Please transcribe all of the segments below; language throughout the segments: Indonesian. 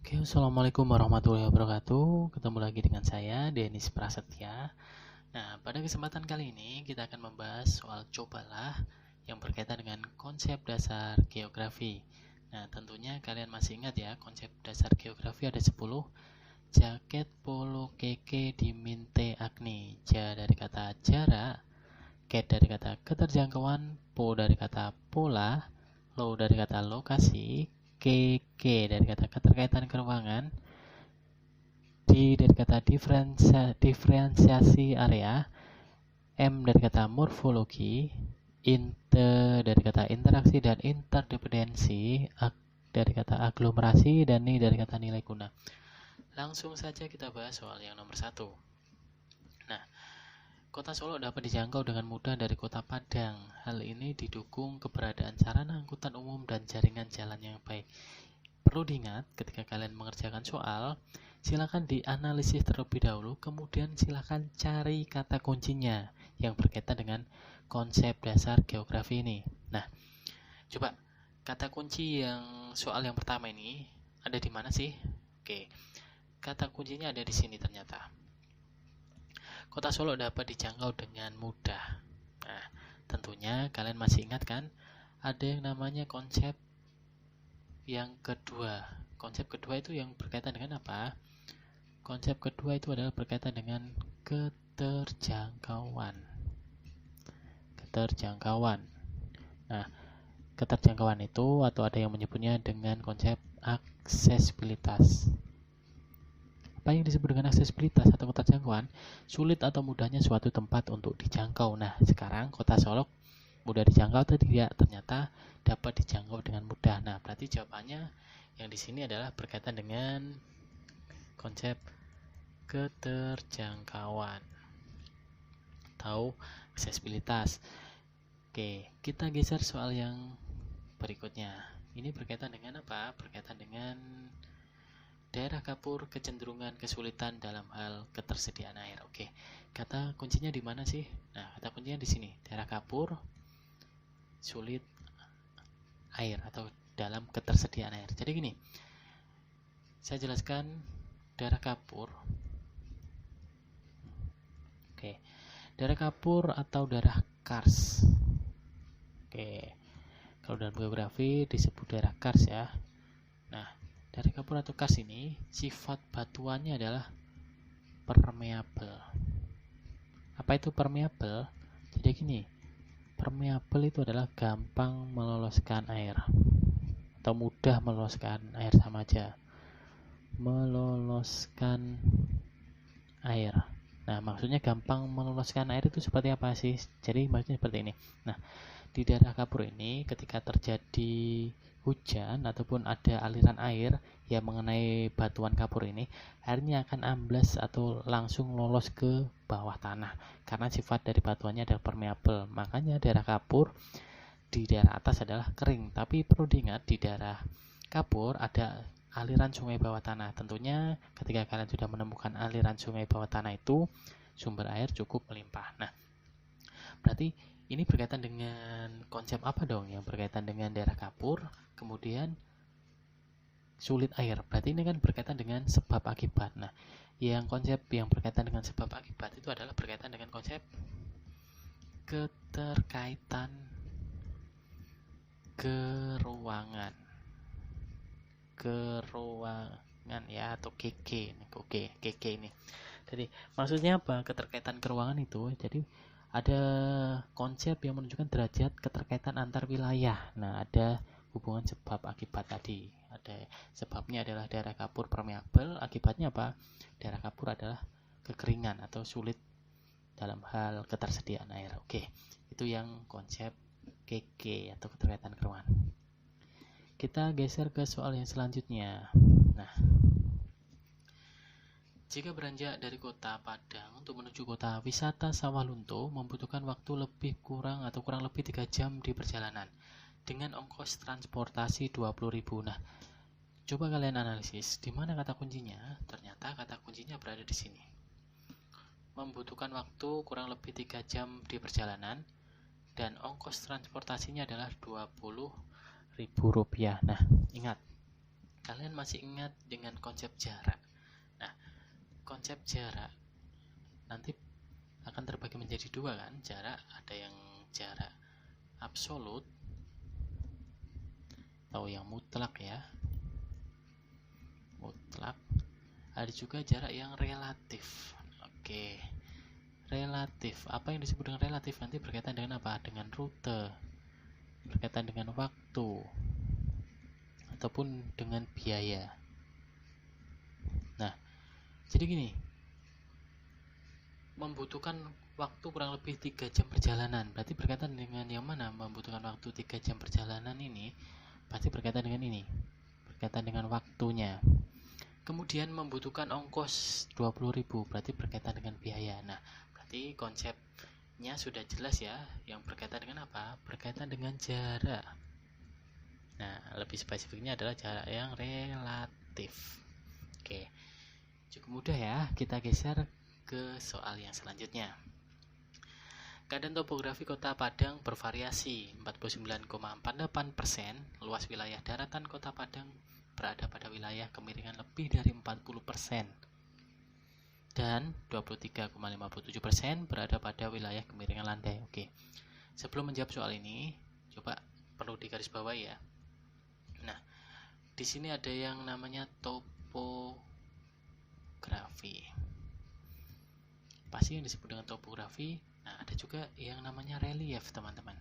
Oke, assalamualaikum warahmatullahi wabarakatuh. Ketemu lagi dengan saya, Denis Prasetya. Nah, pada kesempatan kali ini kita akan membahas soal cobalah yang berkaitan dengan konsep dasar geografi. Nah, tentunya kalian masih ingat ya, konsep dasar geografi ada 10. Jaket, polo, keke, diminte, agni. Ja dari kata jarak, ket dari kata keterjangkauan, po dari kata pola, lo dari kata lokasi, keke dari kata keterkaitan keruangan, D dari kata diferensiasi area, M dari kata morfologi, inter dari kata interaksi dan interdependensi, dari kata aglomerasi, dan Ni dari kata nilai guna. Langsung saja kita bahas soal yang nomor 1. Nah, kota Solo dapat dijangkau dengan mudah dari kota Padang. Hal ini didukung keberadaan sarana angkutan umum dan jaringan jalan yang baik. Perlu diingat ketika kalian mengerjakan soal, silakan dianalisis terlebih dahulu, kemudian silakan cari kata kuncinya yang berkaitan dengan konsep dasar geografi ini. Nah, coba kata kunci yang soal yang pertama ini ada di mana sih? Oke, kata kuncinya ada di sini ternyata. Kota Solo dapat dijangkau dengan mudah. Nah, tentunya kalian masih ingat kan? Ada yang namanya konsep yang kedua. Konsep kedua itu yang berkaitan dengan apa? Konsep kedua itu adalah berkaitan dengan keterjangkauan. Keterjangkauan. Nah, keterjangkauan itu atau ada yang menyebutnya dengan konsep aksesibilitas. Apa yang disebut dengan aksesibilitas atau keterjangkauan? Sulit atau mudahnya suatu tempat untuk dijangkau. Nah, sekarang kota Solo mudah dijangkau atau tidak? Ternyata dapat dijangkau dengan mudah. Nah, berarti jawabannya yang di sini adalah berkaitan dengan konsep keterjangkauan atau aksesibilitas. Oke, kita geser soal yang berikutnya. Ini berkaitan dengan apa? Berkaitan dengan daerah kapur kecenderungan kesulitan dalam hal ketersediaan air. Oke, kata kuncinya di mana sih? Nah, kata kuncinya di sini. Daerah kapur sulit air atau dalam ketersediaan air. Jadi gini, saya jelaskan daerah kapur. Oke, daerah kapur atau daerah kars. Oke, kalau dalam geografi disebut daerah kars ya. Nah, daerah kapur atau kars ini sifat batuannya adalah permeabel. Apa itu permeabel? Jadi gini, permeabel itu adalah gampang meloloskan air atau mudah meloloskan air, sama aja. Meloloskan air. Nah, maksudnya gampang meloloskan air itu seperti apa sih? Jadi maksudnya seperti ini. Nah, di daerah kapur ini ketika terjadi hujan ataupun ada aliran air yang mengenai batuan kapur ini, airnya akan amblas atau langsung lolos ke bawah tanah karena sifat dari batuannya adalah permeabel. Makanya daerah kapur di daerah atas adalah kering, tapi perlu diingat di daerah kapur ada aliran sungai bawah tanah. Tentunya ketika kalian sudah menemukan aliran sungai bawah tanah itu, sumber air cukup melimpah. Nah, berarti ini berkaitan dengan konsep apa dong? Yang berkaitan dengan daerah kapur, kemudian sulit air. Berarti ini kan berkaitan dengan sebab akibat. Nah, yang konsep yang berkaitan dengan sebab akibat itu adalah berkaitan dengan konsep keterkaitan keruangan ya, atau KK ini. Oke, KK ini. Jadi maksudnya apa? Keterkaitan keruangan itu. Jadi ada konsep yang menunjukkan derajat keterkaitan antar wilayah. Nah, ada hubungan sebab akibat tadi. Ada sebabnya adalah daerah kapur permeabel, akibatnya apa? Daerah kapur adalah kekeringan atau sulit dalam hal ketersediaan air. Oke, itu yang konsep KK atau keterkaitan keruangan. Kita geser ke soal yang selanjutnya. Nah, jika beranjak dari kota Padang untuk menuju kota wisata Sawalunto membutuhkan waktu kurang lebih 3 jam di perjalanan dengan ongkos transportasi 20.000. Nah, coba kalian analisis di mana kata kuncinya. Ternyata kata kuncinya berada di sini. Membutuhkan waktu kurang lebih 3 jam di perjalanan dan ongkos transportasinya adalah 20.000 rupiah. Nah, ingat, kalian masih ingat dengan konsep jarak. Nah, konsep jarak nanti akan terbagi menjadi dua kan. Jarak, ada yang jarak absolut atau yang mutlak ya, mutlak. Ada juga jarak yang relatif. Oke, relatif, apa yang disebut dengan relatif nanti berkaitan dengan apa? Dengan rute, berkaitan dengan waktu, ataupun dengan biaya. Nah, jadi gini, membutuhkan waktu kurang lebih 3 jam perjalanan. Berarti berkaitan dengan yang mana? Membutuhkan waktu 3 jam perjalanan ini pasti berkaitan dengan ini, berkaitan dengan waktunya. Kemudian membutuhkan ongkos 20.000, berarti berkaitan dengan biaya. Nah, berarti konsepnya sudah jelas ya. Yang berkaitan dengan apa? Berkaitan dengan jarak. Nah, lebih spesifiknya adalah jarak yang relatif. Oke, cukup mudah ya. Kita geser ke soal yang selanjutnya. Keadaan topografi Kota Padang bervariasi. 49,48% luas wilayah daratan Kota Padang berada pada wilayah kemiringan lebih dari 40%. Dan 23,57% berada pada wilayah kemiringan landai. Oke. Sebelum menjawab soal ini, coba perlu digarisbawahi ya. Nah, di sini ada yang namanya topografi. Pasti yang disebut dengan topografi. Nah, ada juga yang namanya relief, teman-teman.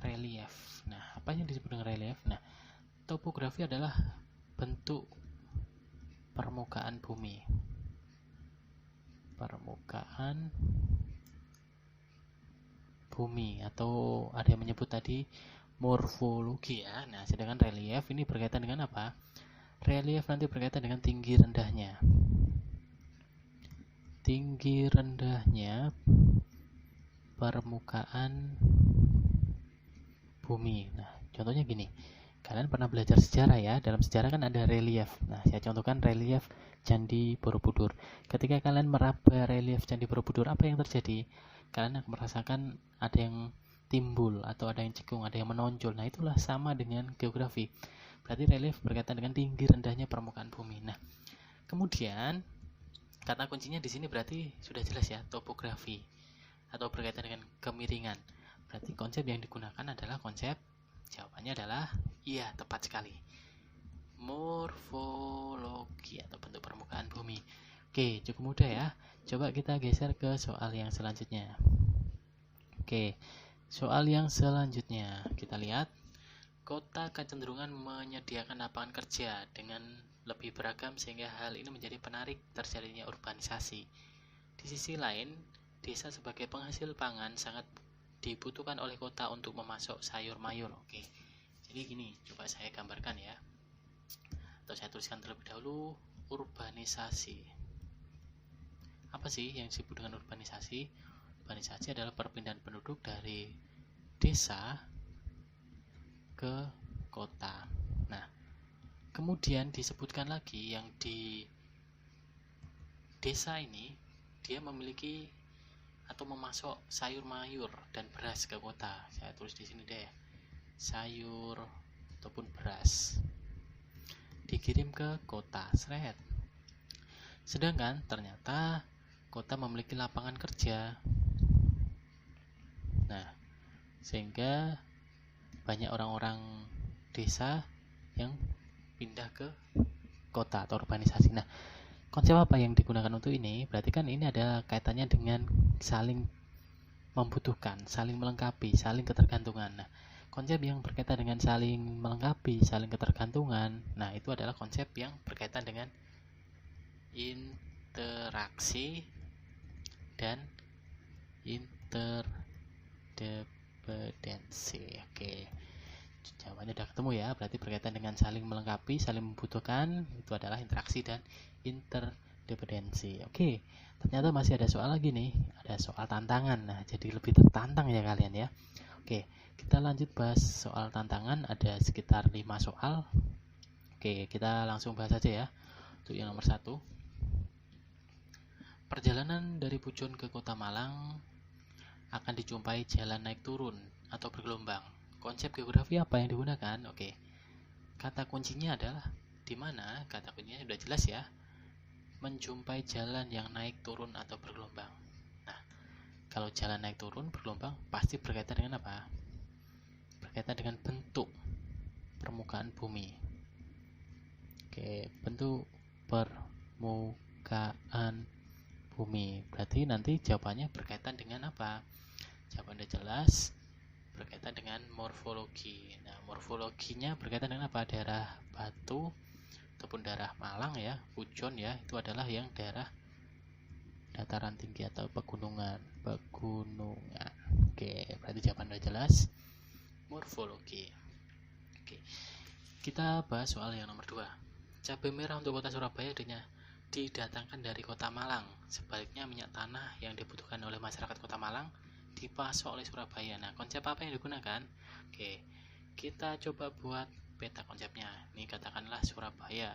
Relief. Nah, apa yang disebut dengan relief? Nah, topografi adalah bentuk permukaan bumi. Permukaan bumi, atau ada yang menyebut tadi morfologi ya. Nah, sedangkan relief ini berkaitan dengan apa? Relief nanti berkaitan dengan tinggi rendahnya. Tinggi rendahnya permukaan bumi. Nah, contohnya gini. Kalian pernah belajar sejarah ya. Dalam sejarah kan ada relief. Nah, saya contohkan relief Candi Borobudur. Ketika kalian meraba relief Candi Borobudur, apa yang terjadi? Kalian akan merasakan ada yang timbul atau ada yang cekung, ada yang menonjol. Nah, itulah sama dengan geografi. Berarti relief berkaitan dengan tinggi rendahnya permukaan bumi. Nah, kemudian kata kuncinya di sini berarti sudah jelas ya, topografi atau berkaitan dengan kemiringan. Berarti konsep yang digunakan adalah konsep, jawabannya adalah iya, tepat sekali, morfologi atau bentuk permukaan bumi. Oke, cukup mudah ya. Coba kita geser ke soal yang selanjutnya. Oke, soal yang selanjutnya kita lihat. Kota kecenderungan menyediakan lapangan kerja dengan lebih beragam sehingga hal ini menjadi penarik terjadinya urbanisasi. Di sisi lain, desa sebagai penghasil pangan sangat dibutuhkan oleh kota untuk memasok sayur mayur. Oke, jadi gini, coba saya gambarkan ya, atau saya tuliskan terlebih dahulu. Urbanisasi. Apa sih yang disebut dengan urbanisasi? Urbanisasi adalah perpindahan penduduk dari desa ke kota. Nah, kemudian disebutkan lagi yang di desa ini dia memiliki atau memasok sayur mayur dan beras ke kota. Saya tulis di sini deh, sayur ataupun beras dikirim ke kota. Seret. Sedangkan ternyata kota memiliki lapangan kerja. Nah, sehingga banyak orang-orang desa yang pindah ke kota atau urbanisasi. Nah, konsep apa yang digunakan untuk ini? Berarti kan ini ada kaitannya dengan saling membutuhkan, saling melengkapi, saling ketergantungan. Nah, konsep yang berkaitan dengan saling melengkapi, saling ketergantungan, nah itu adalah konsep yang berkaitan dengan interaksi dan interdependensi. Oke, jawabannya udah ketemu ya. Berarti berkaitan dengan saling melengkapi, saling membutuhkan, itu adalah interaksi dan interdependensi. Oke, ternyata masih ada soal lagi nih, ada soal tantangan. Nah, jadi lebih tertantang ya kalian ya. Oke, kita lanjut bahas soal tantangan. Ada sekitar 5 soal. Oke, kita langsung bahas aja ya. Untuk yang nomor 1, perjalanan dari Pujon ke Kota Malang akan dijumpai jalan naik turun atau bergelombang. Konsep geografi apa yang digunakan? Oke, kata kuncinya adalah di mana? Kata kuncinya sudah jelas ya, menjumpai jalan yang naik turun atau bergelombang. Nah, kalau jalan naik turun bergelombang pasti berkaitan dengan apa? Berkaitan dengan bentuk permukaan bumi. Oke, bentuk permukaan bumi. Berarti nanti jawabannya berkaitan dengan apa? Jawaban udah jelas, berkaitan dengan morfologi. Nah, morfologinya berkaitan dengan apa? Daerah Batu ataupun daerah Malang ya, Pujon ya, itu adalah yang daerah dataran tinggi atau pegunungan. Oke, berarti jawaban udah jelas, morfologi. Oke, kita bahas soal yang nomor 2. Cabai merah untuk kota Surabaya didatangkan dari kota Malang. Sebaliknya minyak tanah yang dibutuhkan oleh masyarakat kota Malang dipasok oleh Surabaya. Nah, konsep apa yang digunakan? Oke, kita coba buat peta konsepnya. Ini katakanlah Surabaya.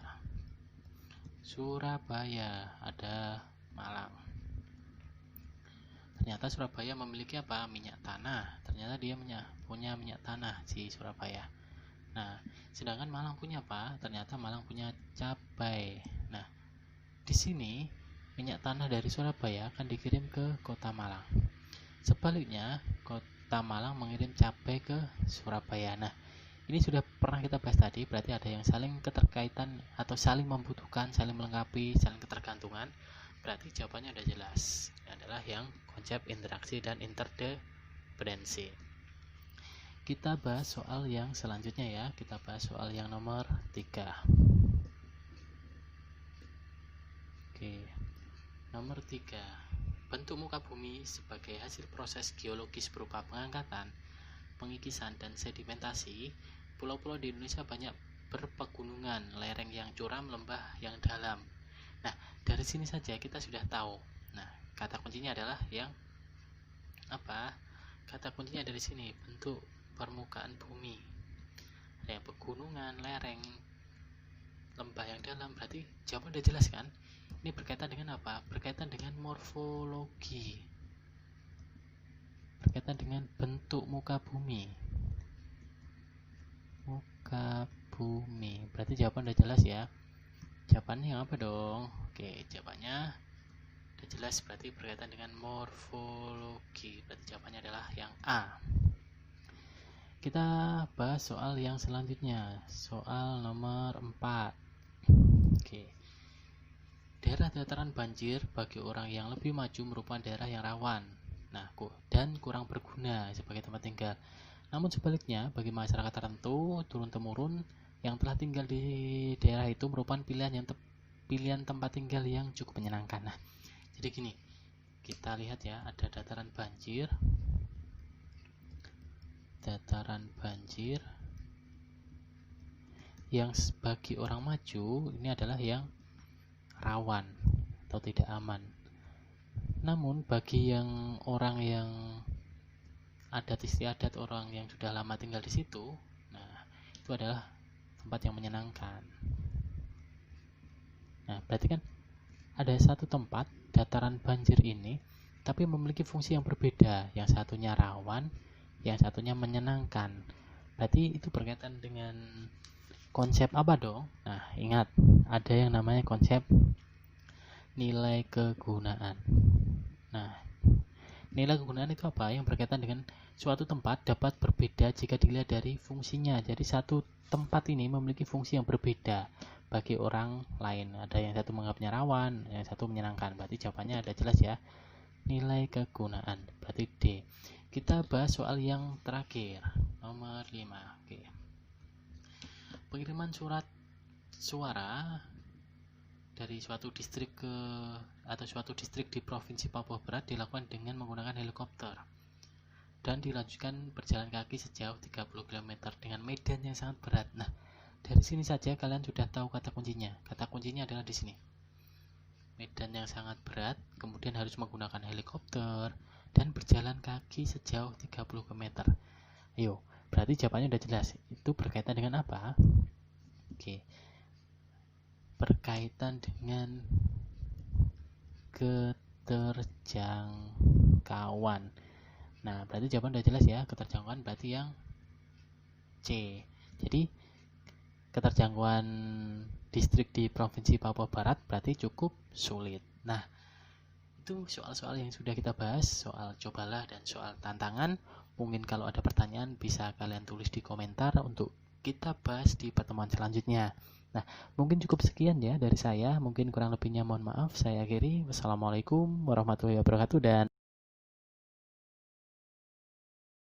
Surabaya, ada Malang. Ternyata Surabaya memiliki apa? Minyak tanah. Ternyata dia punya minyak tanah si Surabaya. Nah, sedangkan Malang punya apa? Ternyata Malang punya cabai. Nah, di sini minyak tanah dari Surabaya akan dikirim ke kota Malang. Sebaliknya, kota Malang mengirim cabai ke Surabaya. Nah, ini sudah pernah kita bahas tadi, berarti ada yang saling keterkaitan atau saling membutuhkan, saling melengkapi, saling ketergantungan. Berarti jawabannya sudah jelas. Ini adalah yang konsep interaksi dan interdependensi. Kita bahas soal yang selanjutnya ya. Kita bahas soal yang nomor 3. Oke. Nomor 3. Bentuk muka bumi sebagai hasil proses geologis berupa pengangkatan, pengikisan, dan sedimentasi. Pulau-pulau di Indonesia banyak berpegunungan, lereng yang curam, lembah yang dalam. Nah, dari sini saja kita sudah tahu. Nah, kata kuncinya adalah yang apa? Kata kuncinya dari sini, bentuk permukaan bumi. Ada yang pegunungan, lereng, lembah yang dalam. Berarti jawaban udah jelas kan? Ini berkaitan dengan apa? Berkaitan dengan morfologi. Berkaitan dengan bentuk muka bumi. Muka bumi. Berarti jawaban udah jelas ya. Jawabannya yang apa dong? Oke, jawabannya udah jelas, berarti berkaitan dengan morfologi. Berarti jawabannya adalah yang A. Kita bahas soal yang selanjutnya. Soal nomor 4. Oke. Daerah dataran banjir bagi orang yang lebih maju merupakan daerah yang rawan. Nah, dan kurang berguna sebagai tempat tinggal. Namun sebaliknya, bagi masyarakat tertentu, turun-temurun yang telah tinggal di daerah itu merupakan pilihan tempat tinggal yang cukup menyenangkan. Nah, jadi gini, kita lihat ya, ada dataran banjir yang bagi orang maju ini adalah yang rawan atau tidak aman. Namun bagi orang yang adat istiadat, orang yang sudah lama tinggal di situ, nah itu adalah tempat yang menyenangkan. Nah, berarti kan ada satu tempat dataran banjir ini tapi memiliki fungsi yang berbeda. Yang satunya rawan, yang satunya menyenangkan. Berarti itu berkaitan dengan konsep apa dong? Nah, ingat, ada yang namanya konsep nilai kegunaan. Nah, nilai kegunaan itu apa? Yang berkaitan dengan suatu tempat dapat berbeda jika dilihat dari fungsinya. Jadi satu tempat ini memiliki fungsi yang berbeda bagi orang lain. Ada yang satu menganggapnya rawan, yang satu menyenangkan. Berarti jawabannya ada jelas ya. Nilai kegunaan. Berarti D. Kita bahas soal yang terakhir, nomor 5. Oke. Pengiriman surat suara dari suatu distrik suatu distrik di Provinsi Papua Barat dilakukan dengan menggunakan helikopter dan dilanjutkan berjalan kaki sejauh 30 km dengan medan yang sangat berat. Nah, dari sini saja kalian sudah tahu kata kuncinya. Kata kuncinya adalah di sini. Medan yang sangat berat, kemudian harus menggunakan helikopter dan berjalan kaki sejauh 30 km. Ayo, berarti jawabannya udah jelas. Itu berkaitan dengan apa? Oke. Berkaitan dengan keterjangkauan. Nah, berarti jawaban udah jelas ya. Keterjangkauan berarti yang C. Jadi keterjangkauan distrik di Provinsi Papua Barat berarti cukup sulit. Nah, itu soal-soal yang sudah kita bahas, soal cobalah dan soal tantangan. Mungkin kalau ada pertanyaan bisa kalian tulis di komentar untuk kita bahas di pertemuan selanjutnya. Nah, mungkin cukup sekian ya dari saya. Mungkin kurang lebihnya mohon maaf. Saya akhiri. Wassalamualaikum warahmatullahi wabarakatuh dan